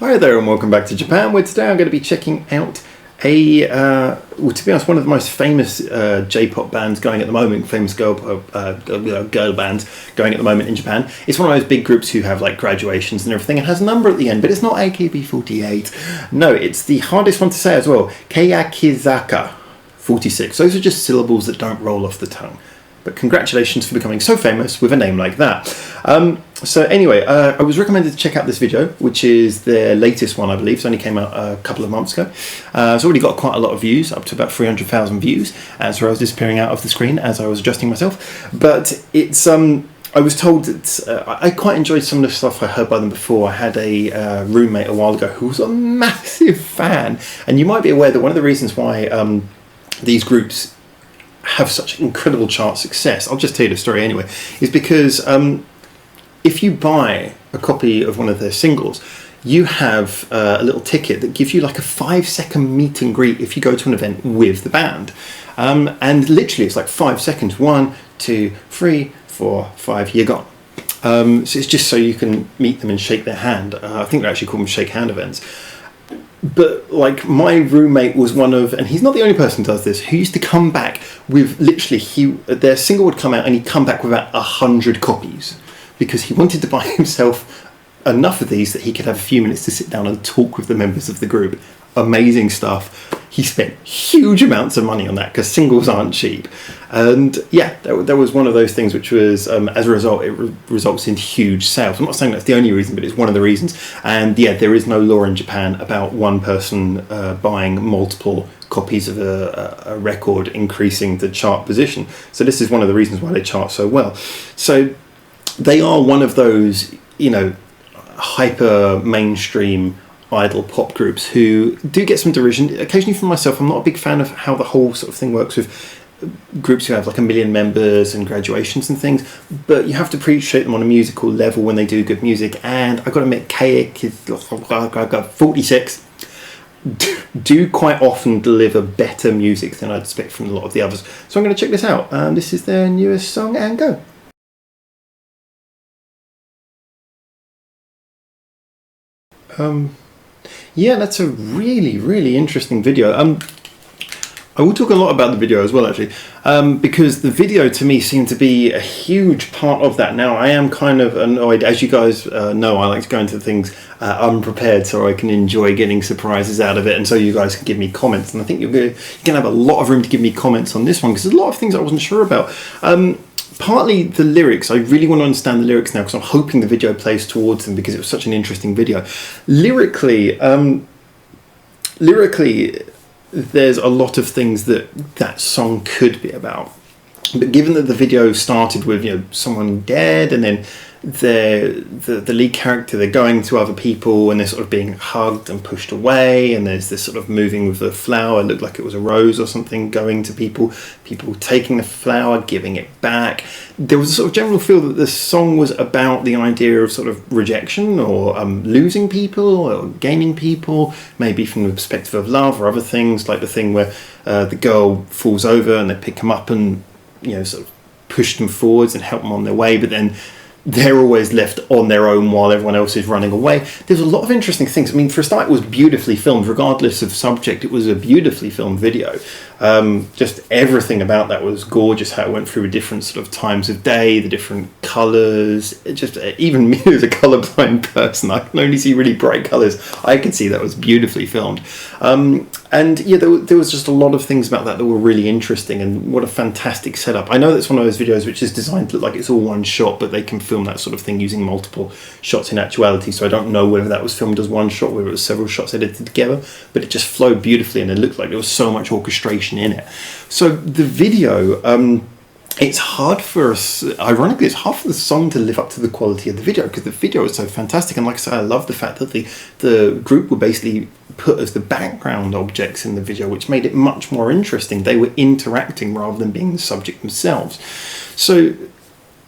Hi there and welcome back to Japan, where today I'm going to be checking out well, to be honest, one of the most famous J-pop bands going at the moment, famous girl bands going at the moment in Japan. It's one of those big groups who have like graduations and everything and has a number at the end, but it's not AKB48. No, it's the hardest one to say as well, Keyakizaka46. Those are just syllables that don't roll off the tongue. But congratulations for becoming so famous with a name like that. So anyway, I was recommended to check out this video, which is their latest one, I believe. It only came out a couple of months ago. It's already got quite a lot of views, up to about 300,000 views. So I was disappearing out of the screen as I was adjusting myself. But it's, I was told that I quite enjoyed some of the stuff I heard by them before. I had a roommate a while ago who was a massive fan. And you might be aware that one of the reasons why these groups have such incredible chart success, I'll just tell you the story anyway, is because if you buy a copy of one of their singles, you have a little ticket that gives you like a 5-second meet and greet if you go to an event with the band. And literally it's like 5 seconds, 1, 2, 3, 4, 5, you're gone. So it's just so you can meet them and shake their hand. I think they actually call them shake hand events. But like my roommate was one of, and he's not the only person who does this, who used to come back with literally, their single would come out and he'd come back with about 100 copies because he wanted to buy himself enough of these that he could have a few minutes to sit down and talk with the members of the group. Amazing stuff. He spent huge amounts of money on that because singles aren't cheap. And yeah, that was one of those things which was, as a result, it results in huge sales. I'm not saying that's the only reason, but it's one of the reasons. And yeah, there is no law in Japan about one person buying multiple copies of a record increasing the chart position. So this is one of the reasons why they chart so well. So they are one of those, you know, hyper mainstream idol pop groups who do get some derision. Occasionally from myself, I'm not a big fan of how the whole sort of thing works with groups who have like 1 million members and graduations and things, but you have to appreciate them on a musical level when they do good music. And I've got to admit, Keyakizaka46 do quite often deliver better music than I'd expect from a lot of the others. So I'm going to check this out. This is their newest song, and go. Yeah, that's a really, really interesting video. I will talk a lot about the video as well, actually, because the video to me seemed to be a huge part of that. Now, I am kind of annoyed, as you guys know, I like to go into things unprepared so I can enjoy getting surprises out of it, and so you guys can give me comments. And I think you're going to have a lot of room to give me comments on this one, because there's a lot of things I wasn't sure about. Partly the lyrics, I really want to understand the lyrics now because I'm hoping the video plays towards them because it was such an interesting video. Lyrically, there's a lot of things that song could be about. But given that the video started with, you know, someone dead and then the lead character, they're going to other people and they're sort of being hugged and pushed away, and there's this sort of moving with the flower, it looked like it was a rose or something, going to people taking the flower, giving it back. There was a sort of general feel that the song was about the idea of sort of rejection or losing people or gaining people, maybe from the perspective of love or other things, like the thing where the girl falls over and they pick them up and, you know, sort of push them forwards and help them on their way, but then they're always left on their own while everyone else is running away. There's a lot of interesting things. I mean, for a start, it was beautifully filmed, regardless of subject. It was a beautifully filmed video. Just everything about that was gorgeous, how it went through different sort of times of day, the different colours. It just, even me as a colourblind person, I can only see really bright colours. I could see that was beautifully filmed. And yeah, there was just a lot of things about that were really interesting, and what a fantastic setup. I know that's one of those videos which is designed to look like it's all one shot, but they can film that sort of thing using multiple shots in actuality, so I don't know whether that was filmed as one shot, whether it was several shots edited together, but it just flowed beautifully and it looked like there was so much orchestration in it. So the video, it's hard for us, ironically, it's hard for the song to live up to the quality of the video because the video is so fantastic. And like I said, I love the fact that the group were basically put as the background objects in the video, which made it much more interesting. They were interacting rather than being the subject themselves. So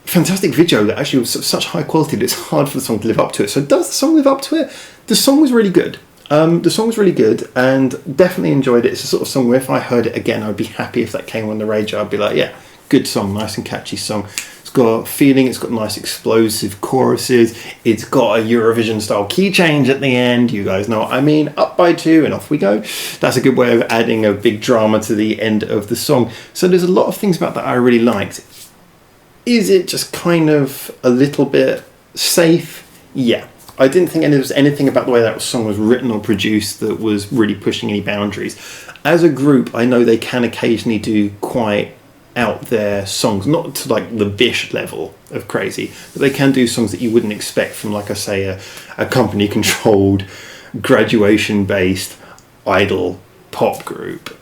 fantastic video that actually was of such high quality that it's hard for the song to live up to it. So does the song live up to it? The song was really good. The song was really good and definitely enjoyed it. It's a sort of song where if I heard it again, I'd be happy if that came on the radio. I'd be like, yeah, good song, nice and catchy song. It's got feeling, it's got nice explosive choruses, it's got a Eurovision style key change at the end, you guys know what I mean, up by 2 and off we go. That's a good way of adding a big drama to the end of the song. So there's a lot of things about that I really liked. Is it just kind of a little bit safe? Yeah. I didn't think there was anything about the way that song was written or produced that was really pushing any boundaries. As a group, I know they can occasionally do quite out there songs, not to like the Bish level of crazy, but they can do songs that you wouldn't expect from, like I say, a company controlled, graduation based idol pop group.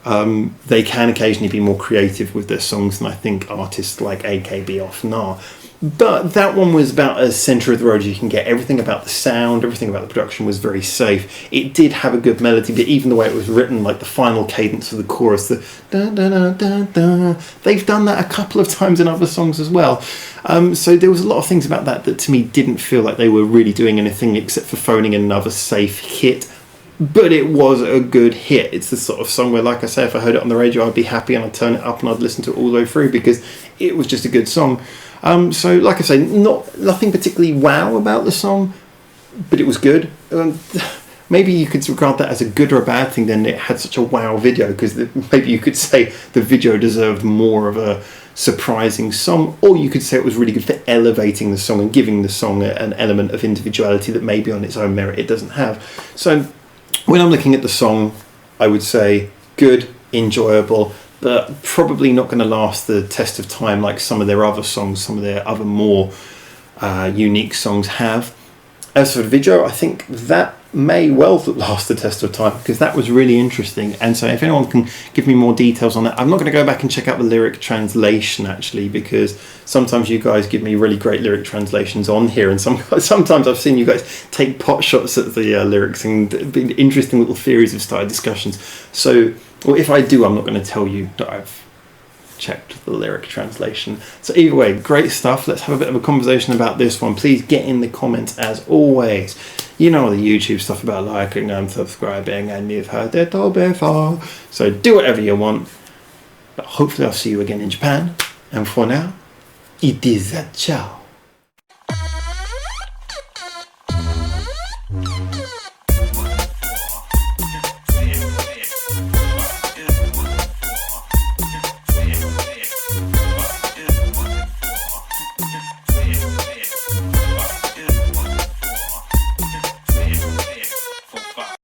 They can occasionally be more creative with their songs than I think artists like AKB often are. But that one was about as centre of the road as you can get. Everything about the sound, everything about the production was very safe. It did have a good melody, but even the way it was written, like the final cadence of the chorus, the da da da da da, they've done that a couple of times in other songs as well. So there was a lot of things about that to me didn't feel like they were really doing anything except for phoning in another safe hit. But it was a good hit. It's the sort of song where, like I say, if I heard it on the radio, I'd be happy and I'd turn it up and I'd listen to it all the way through because it was just a good song. So, like I say, nothing particularly wow about the song, but it was good. Maybe you could regard that as a good or a bad thing, then it had such a wow video, because maybe you could say the video deserved more of a surprising song, or you could say it was really good for elevating the song and giving the song an element of individuality that maybe on its own merit it doesn't have. So when I'm looking at the song, I would say good, enjoyable, but probably not going to last the test of time like some of their other songs, some of their other more unique songs have. As for the video, I think that may well last the test of time, because that was really interesting. And so if anyone can give me more details on that, I'm not going to go back and check out the lyric translation actually, because sometimes you guys give me really great lyric translations on here, and sometimes I've seen you guys take pot shots at the lyrics, and interesting little theories have started discussions. So, well, if I do, I'm not going to tell you that I've checked the lyric translation. So either way, great stuff. Let's have a bit of a conversation about this one. Please get in the comments as always. You know all the YouTube stuff about liking and subscribing, and you've heard it all before. So do whatever you want. But hopefully I'll see you again in Japan. And for now, it is a ciao.